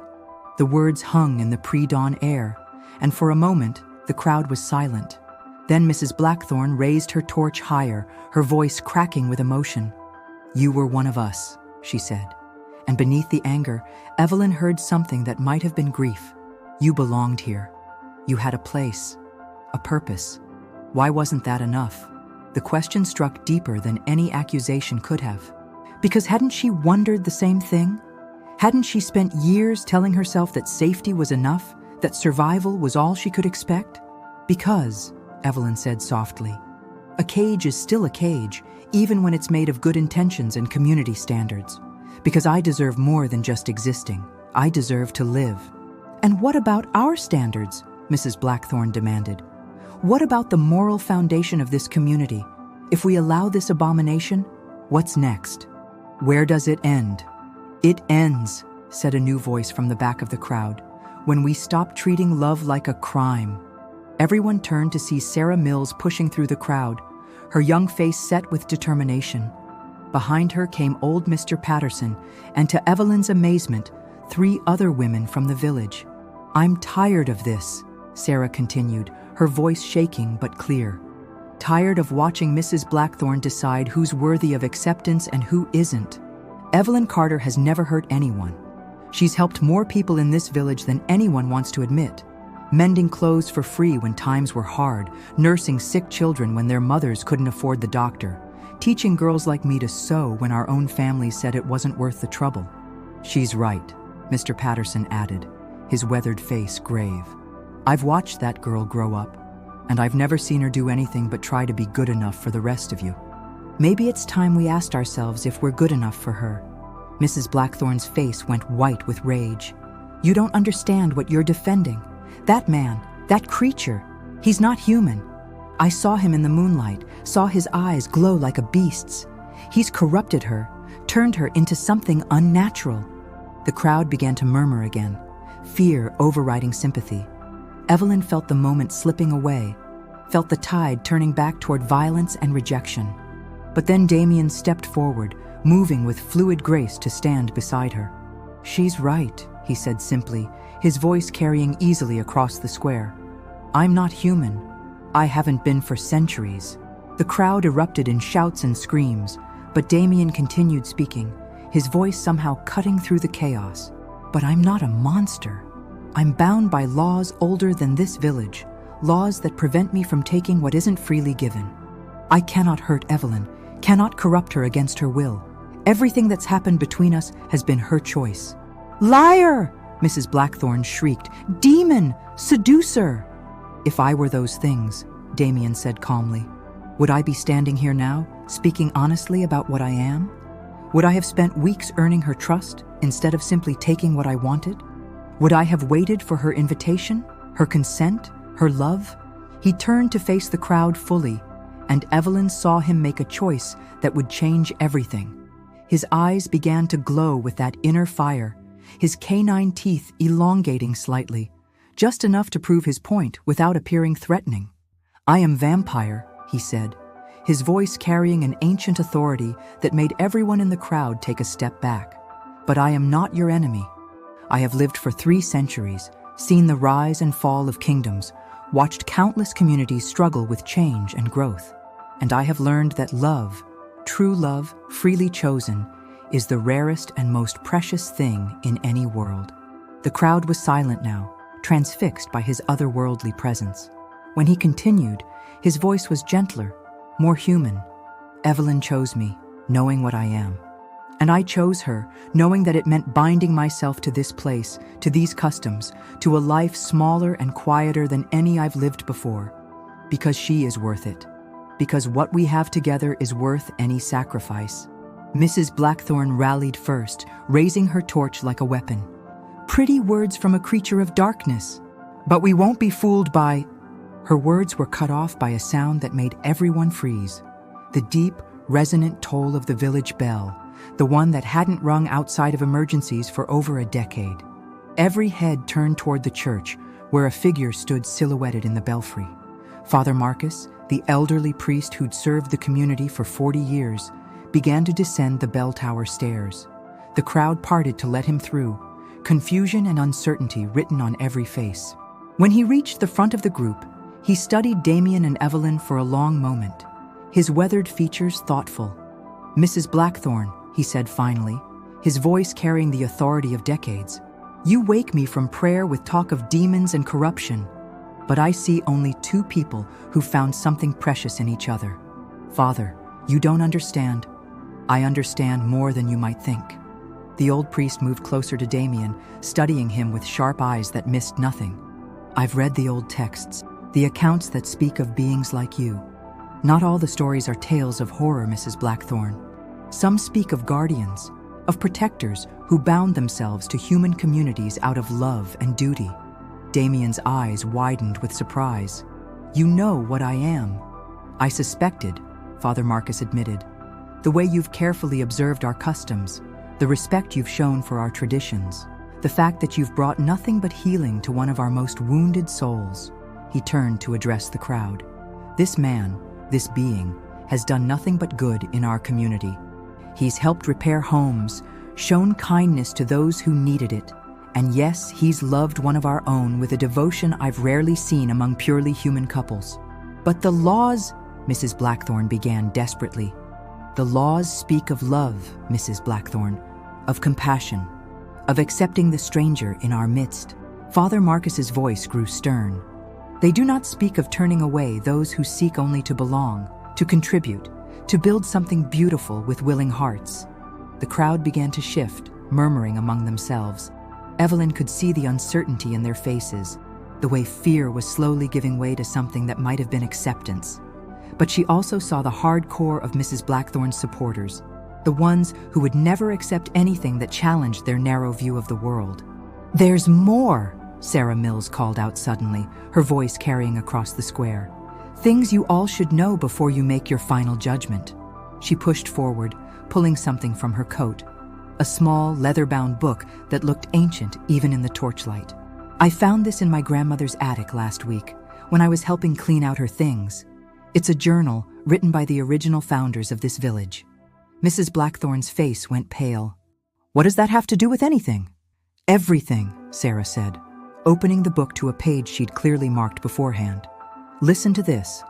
The words hung in the pre-dawn air, and for a moment, the crowd was silent. Then Mrs. Blackthorn raised her torch higher, her voice cracking with emotion. "You were one of us," she said. And beneath the anger, Evelyn heard something that might have been grief. "You belonged here. You had a place, a purpose. Why wasn't that enough?" The question struck deeper than any accusation could have. Because hadn't she wondered the same thing? Hadn't she spent years telling herself that safety was enough, That survival was all she could expect? Because, Evelyn said softly, a cage is still a cage, even when it's made of good intentions and community standards. Because I deserve more than just existing. I deserve to live. And what about our standards? Mrs. Blackthorne demanded. What about the moral foundation of this community? If we allow this abomination, what's next? Where does it end? It ends, said a new voice from the back of the crowd, when we stop treating love like a crime. Everyone turned to see Sarah Mills pushing through the crowd, her young face set with determination. Behind her came old Mr. Patterson, and to Evelyn's amazement, 3 other women from the village. I'm tired of this, Sarah continued, her voice shaking but clear. Tired of watching Mrs. Blackthorne decide who's worthy of acceptance and who isn't. Evelyn Carter has never hurt anyone. She's helped more people in this village than anyone wants to admit. Mending clothes for free when times were hard, nursing sick children when their mothers couldn't afford the doctor, teaching girls like me to sew when our own families said it wasn't worth the trouble. She's right, Mr. Patterson added, his weathered face grave. I've watched that girl grow up, and I've never seen her do anything but try to be good enough for the rest of you. Maybe it's time we asked ourselves if we're good enough for her. Mrs. Blackthorne's face went white with rage. You don't understand what you're defending. That man, that creature, he's not human. I saw him in the moonlight, saw his eyes glow like a beast's. He's corrupted her, turned her into something unnatural. The crowd began to murmur again, fear overriding sympathy. Evelyn felt the moment slipping away, felt the tide turning back toward violence and rejection. But then Damien stepped forward, moving with fluid grace to stand beside her. She's right, he said simply, his voice carrying easily across the square. I'm not human. I haven't been for centuries. The crowd erupted in shouts and screams, but Damien continued speaking, his voice somehow cutting through the chaos. But I'm not a monster. I'm bound by laws older than this village, laws that prevent me from taking what isn't freely given. I cannot hurt Evelyn, cannot corrupt her against her will. Everything that's happened between us has been her choice. Liar! Mrs. Blackthorne shrieked. Demon! Seducer! If I were those things, Damien said calmly, would I be standing here now, speaking honestly about what I am? Would I have spent weeks earning her trust instead of simply taking what I wanted? Would I have waited for her invitation, her consent, her love? He turned to face the crowd fully, and Evelyn saw him make a choice that would change everything. His eyes began to glow with that inner fire, his canine teeth elongating slightly, just enough to prove his point without appearing threatening. I am vampire, he said, his voice carrying an ancient authority that made everyone in the crowd take a step back. But I am not your enemy. I have lived for 3 centuries, seen the rise and fall of kingdoms, watched countless communities struggle with change and growth. And I have learned that love, true love, freely chosen, is the rarest and most precious thing in any world. The crowd was silent now, transfixed by his otherworldly presence. When he continued, his voice was gentler, more human. Evelyn chose me, knowing what I am. And I chose her, knowing that it meant binding myself to this place, to these customs, to a life smaller and quieter than any I've lived before. Because she is worth it. Because what we have together is worth any sacrifice. Mrs. Blackthorne rallied first, raising her torch like a weapon. Pretty words from a creature of darkness. But we won't be fooled by... Her words were cut off by a sound that made everyone freeze. The deep, resonant toll of the village bell, the one that hadn't rung outside of emergencies for over a decade. Every head turned toward the church, where a figure stood silhouetted in the belfry. Father Marcus, the elderly priest who'd served the community for 40 years, began to descend the bell tower stairs. The crowd parted to let him through, confusion and uncertainty written on every face. When he reached the front of the group, he studied Damien and Evelyn for a long moment, his weathered features thoughtful. Mrs. Blackthorne, he said finally, his voice carrying the authority of decades, you wake me from prayer with talk of demons and corruption, but I see only 2 people who found something precious in each other. Father, you don't understand. I understand more than you might think. The old priest moved closer to Damien, studying him with sharp eyes that missed nothing. I've read the old texts, the accounts that speak of beings like you. Not all the stories are tales of horror, Mrs. Blackthorne. Some speak of guardians, of protectors who bound themselves to human communities out of love and duty. Damien's eyes widened with surprise. You know what I am. I suspected, Father Marcus admitted. The way you've carefully observed our customs, the respect you've shown for our traditions, the fact that you've brought nothing but healing to one of our most wounded souls. He turned to address the crowd. This man, this being, has done nothing but good in our community. He's helped repair homes, shown kindness to those who needed it, and yes, he's loved one of our own with a devotion I've rarely seen among purely human couples. But the laws, Mrs. Blackthorne began desperately. The laws speak of love, Mrs. Blackthorne, of compassion, of accepting the stranger in our midst. Father Marcus's voice grew stern. They do not speak of turning away those who seek only to belong, to contribute, to build something beautiful with willing hearts. The crowd began to shift, murmuring among themselves. Evelyn could see the uncertainty in their faces, the way fear was slowly giving way to something that might have been acceptance. But she also saw the hard core of Mrs. Blackthorne's supporters, the ones who would never accept anything that challenged their narrow view of the world. "There's more," Sarah Mills called out suddenly, her voice carrying across the square. "Things you all should know before you make your final judgment." She pushed forward, pulling something from her coat, a small, leather-bound book that looked ancient even in the torchlight. "I found this in my grandmother's attic last week, when I was helping clean out her things. It's a journal written by the original founders of this village." Mrs. Blackthorne's face went pale. "What does that have to do with anything?" "Everything," Sarah said, opening the book to a page she'd clearly marked beforehand. "Listen to this.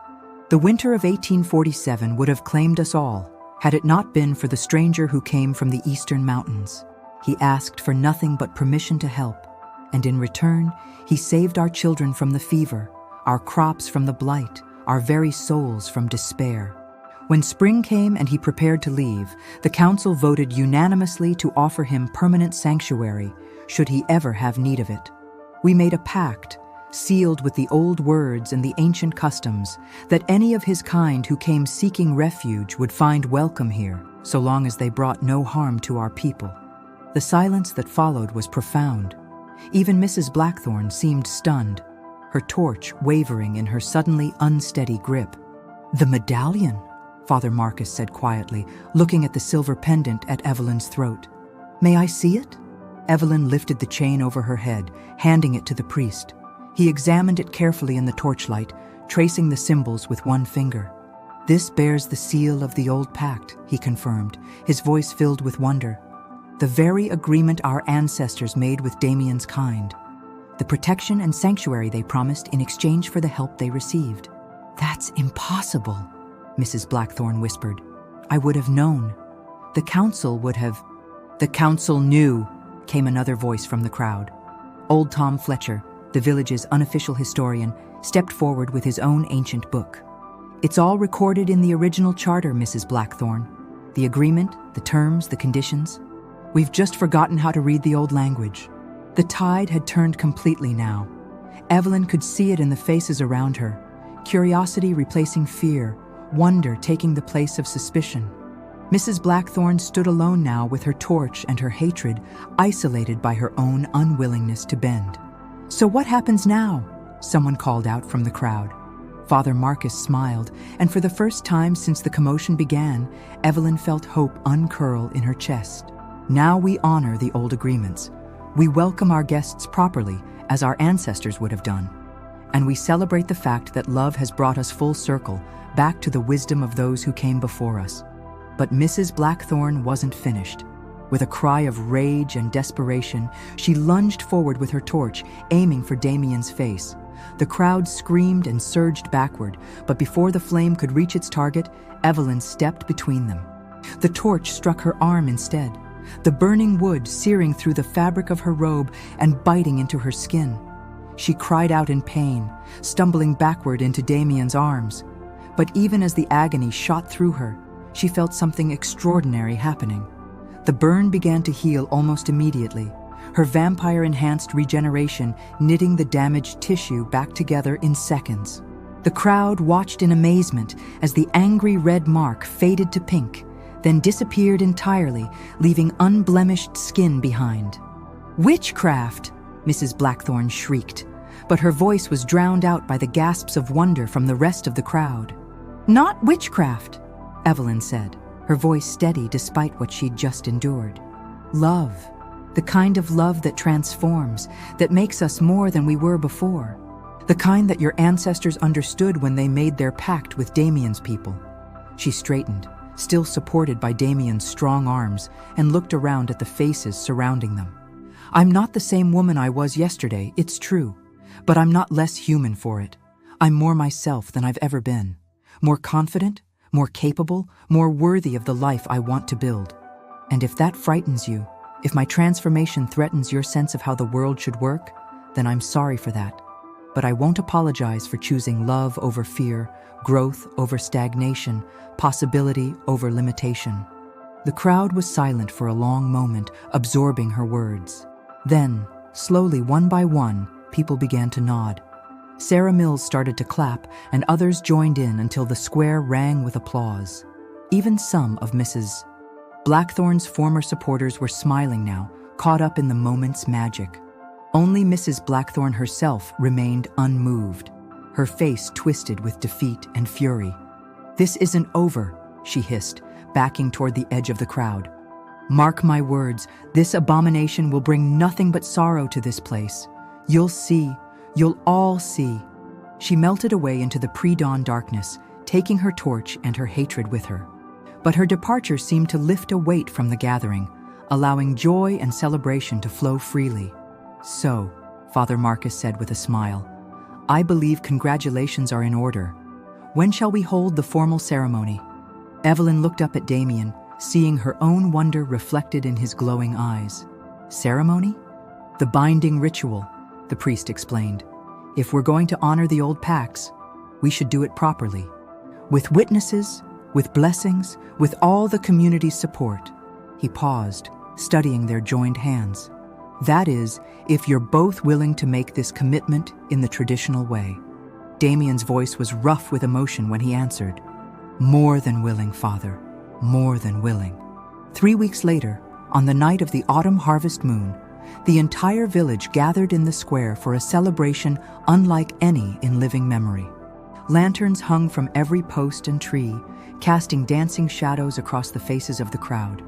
The winter of 1847 would have claimed us all, had it not been for the stranger who came from the eastern mountains. He asked for nothing but permission to help, and in return, he saved our children from the fever, our crops from the blight, our very souls from despair. When spring came and he prepared to leave, the council voted unanimously to offer him permanent sanctuary, should he ever have need of it. We made a pact, sealed with the old words and the ancient customs, that any of his kind who came seeking refuge would find welcome here, so long as they brought no harm to our people." The silence that followed was profound. Even Mrs. Blackthorne seemed stunned, her torch wavering in her suddenly unsteady grip. "The medallion," Father Marcus said quietly, looking at the silver pendant at Evelyn's throat. "May I see it?" Evelyn lifted the chain over her head, handing it to the priest. He examined it carefully in the torchlight, tracing the symbols with one finger. "This bears the seal of the old pact," he confirmed, his voice filled with wonder. "The very agreement our ancestors made with Damien's kind. The protection and sanctuary they promised in exchange for the help they received." "That's impossible," Mrs. Blackthorne whispered. "I would have known. The council would have—" "The council knew," came another voice from the crowd. Old Tom Fletcher, the village's unofficial historian, stepped forward with his own ancient book. "It's all recorded in the original charter, Mrs. Blackthorne. The agreement, the terms, the conditions. We've just forgotten how to read the old language." The tide had turned completely now. Evelyn could see it in the faces around her, curiosity replacing fear, wonder taking the place of suspicion. Mrs. Blackthorne stood alone now with her torch and her hatred, isolated by her own unwillingness to bend. "So what happens now?" someone called out from the crowd. Father Marcus smiled, and for the first time since the commotion began, Evelyn felt hope uncurl in her chest. "Now we honor the old agreements. We welcome our guests properly, as our ancestors would have done. And we celebrate the fact that love has brought us full circle, back to the wisdom of those who came before us." But Mrs. Blackthorne wasn't finished. With a cry of rage and desperation, she lunged forward with her torch, aiming for Damien's face. The crowd screamed and surged backward, but before the flame could reach its target, Evelyn stepped between them. The torch struck her arm instead, the burning wood searing through the fabric of her robe and biting into her skin. She cried out in pain, stumbling backward into Damien's arms. But even as the agony shot through her, she felt something extraordinary happening. The burn began to heal almost immediately. her vampire-enhanced regeneration knitting the damaged tissue back together in seconds. The crowd watched in amazement as the angry red mark faded to pink, then disappeared entirely, leaving unblemished skin behind. "Witchcraft!" Mrs. Blackthorne shrieked, but her voice was drowned out by the gasps of wonder from the rest of the crowd. "Not witchcraft," Evelyn said, her voice steady despite what she'd just endured. "Love. The kind of love that transforms, that makes us more than we were before. The kind that your ancestors understood when they made their pact with Damien's people." She straightened, still supported by Damien's strong arms, and looked around at the faces surrounding them. "I'm not the same woman I was yesterday, it's true, but I'm not less human for it. I'm more myself than I've ever been. More confident, more capable, more worthy of the life I want to build. And if that frightens you, if my transformation threatens your sense of how the world should work, then I'm sorry for that. But I won't apologize for choosing love over fear, growth over stagnation, possibility over limitation." The crowd was silent for a long moment, absorbing her words. Then, slowly, one by one, people began to nod. Sarah Mills started to clap, and others joined in until the square rang with applause. Even some of Mrs. Blackthorne's former supporters were smiling now, caught up in the moment's magic. Only Mrs. Blackthorne herself remained unmoved, her face twisted with defeat and fury. "This isn't over," she hissed, backing toward the edge of the crowd. "Mark my words, this abomination will bring nothing but sorrow to this place. You'll see, you'll all see." She melted away into the pre-dawn darkness, taking her torch and her hatred with her. But her departure seemed to lift a weight from the gathering, allowing joy and celebration to flow freely. "So," Father Marcus said with a smile, "I believe congratulations are in order. When shall we hold the formal ceremony?" Evelyn looked up at Damien, seeing her own wonder reflected in his glowing eyes. "Ceremony?" "The binding ritual," the priest explained. "If we're going to honor the old pacts, we should do it properly. With witnesses, with blessings, with all the community's support." He paused, studying their joined hands. "That is, if you're both willing to make this commitment in the traditional way." Damien's voice was rough with emotion when he answered, "More than willing, Father, more than willing." 3 weeks later, on the night of the autumn harvest moon, the entire village gathered in the square for a celebration unlike any in living memory. Lanterns hung from every post and tree, casting dancing shadows across the faces of the crowd.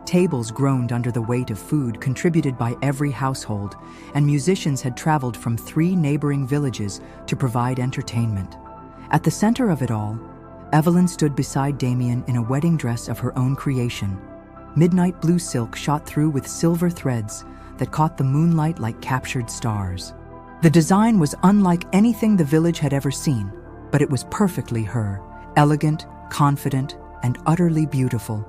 Tables groaned under the weight of food contributed by every household, and musicians had traveled from 3 neighboring villages to provide entertainment. At the center of it all, Evelyn stood beside Damien in a wedding dress of her own creation. Midnight blue silk shot through with silver threads that caught the moonlight like captured stars. The design was unlike anything the village had ever seen, but it was perfectly her, elegant, confident, and utterly beautiful.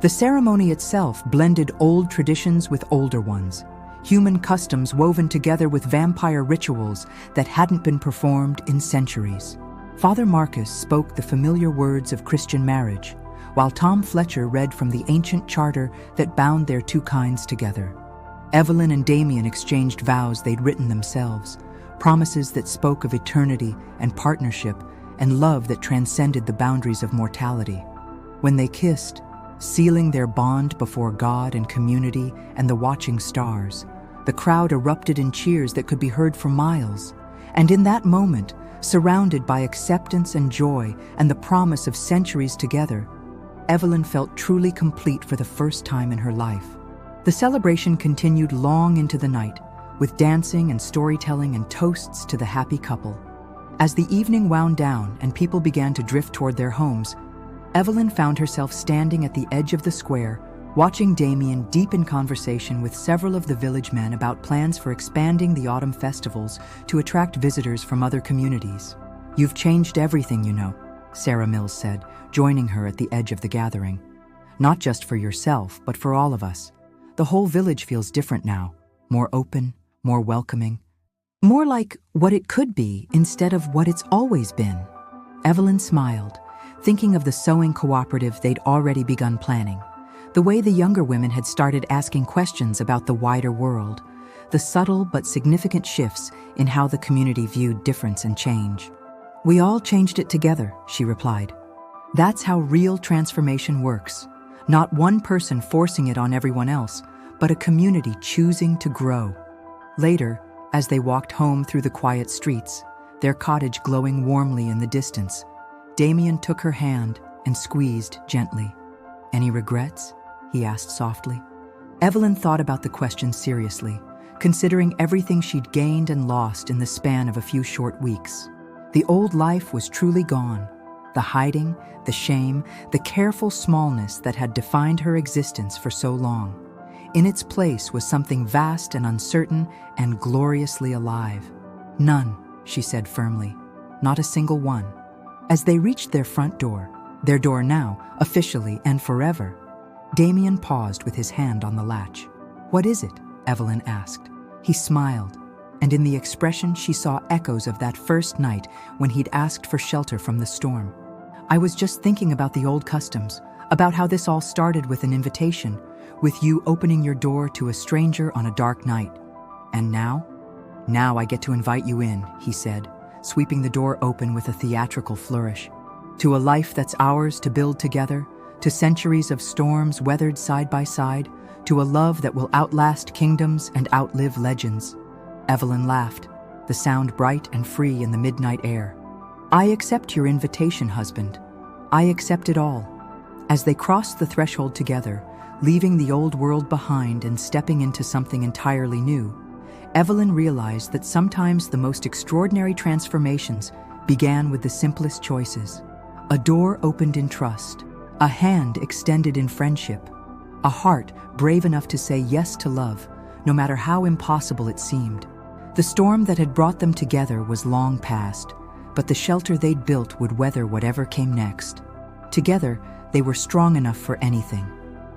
The ceremony itself blended old traditions with older ones, human customs woven together with vampire rituals that hadn't been performed in centuries. Father Marcus spoke the familiar words of Christian marriage, while Tom Fletcher read from the ancient charter that bound their 2 kinds together. Evelyn and Damien exchanged vows they'd written themselves, promises that spoke of eternity and partnership and love that transcended the boundaries of mortality. When they kissed, sealing their bond before God and community and the watching stars, the crowd erupted in cheers that could be heard for miles. And in that moment, surrounded by acceptance and joy and the promise of centuries together, Evelyn felt truly complete for the first time in her life. The celebration continued long into the night, with dancing and storytelling and toasts to the happy couple. As the evening wound down and people began to drift toward their homes, Evelyn found herself standing at the edge of the square, watching Damien deep in conversation with several of the village men about plans for expanding the autumn festivals to attract visitors from other communities. "You've changed everything, you know," Sarah Mills said, joining her at the edge of the gathering. "Not just for yourself, but for all of us. The whole village feels different now, more open, more welcoming. More like what it could be instead of what it's always been." Evelyn smiled, thinking of the sewing cooperative they'd already begun planning. The way the younger women had started asking questions about the wider world, the subtle but significant shifts in how the community viewed difference and change. "We all changed it together," she replied. "That's how real transformation works. Not one person forcing it on everyone else, but a community choosing to grow." Later, as they walked home through the quiet streets, their cottage glowing warmly in the distance, Damien took her hand and squeezed gently. "Any regrets?" he asked softly. Evelyn thought about the question seriously, considering everything she'd gained and lost in the span of a few short weeks. The old life was truly gone. The hiding, the shame, the careful smallness that had defined her existence for so long. In its place was something vast and uncertain and gloriously alive. "None," she said firmly. "Not a single one." As they reached their front door, their door now, officially and forever, Damien paused with his hand on the latch. "What is it?" Evelyn asked. He smiled, and in the expression she saw echoes of that first night when he'd asked for shelter from the storm. "I was just thinking about the old customs, about how this all started with an invitation, with you opening your door to a stranger on a dark night. And now? Now I get to invite you in," he said, sweeping the door open with a theatrical flourish. "To a life that's ours to build together, to centuries of storms weathered side by side, to a love that will outlast kingdoms and outlive legends." Evelyn laughed, the sound bright and free in the midnight air. "I accept your invitation, husband. I accept it all." As they crossed the threshold together, leaving the old world behind and stepping into something entirely new, Evelyn realized that sometimes the most extraordinary transformations began with the simplest choices. A door opened in trust, a hand extended in friendship, a heart brave enough to say yes to love, no matter how impossible it seemed. The storm that had brought them together was long past, but the shelter they'd built would weather whatever came next. Together, they were strong enough for anything.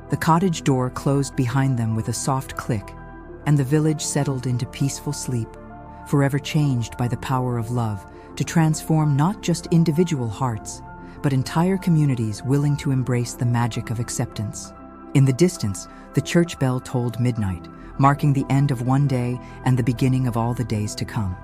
The cottage door closed behind them with a soft click, and the village settled into peaceful sleep, forever changed by the power of love to transform not just individual hearts, but entire communities willing to embrace the magic of acceptance. In the distance, the church bell tolled midnight, marking the end of one day and the beginning of all the days to come.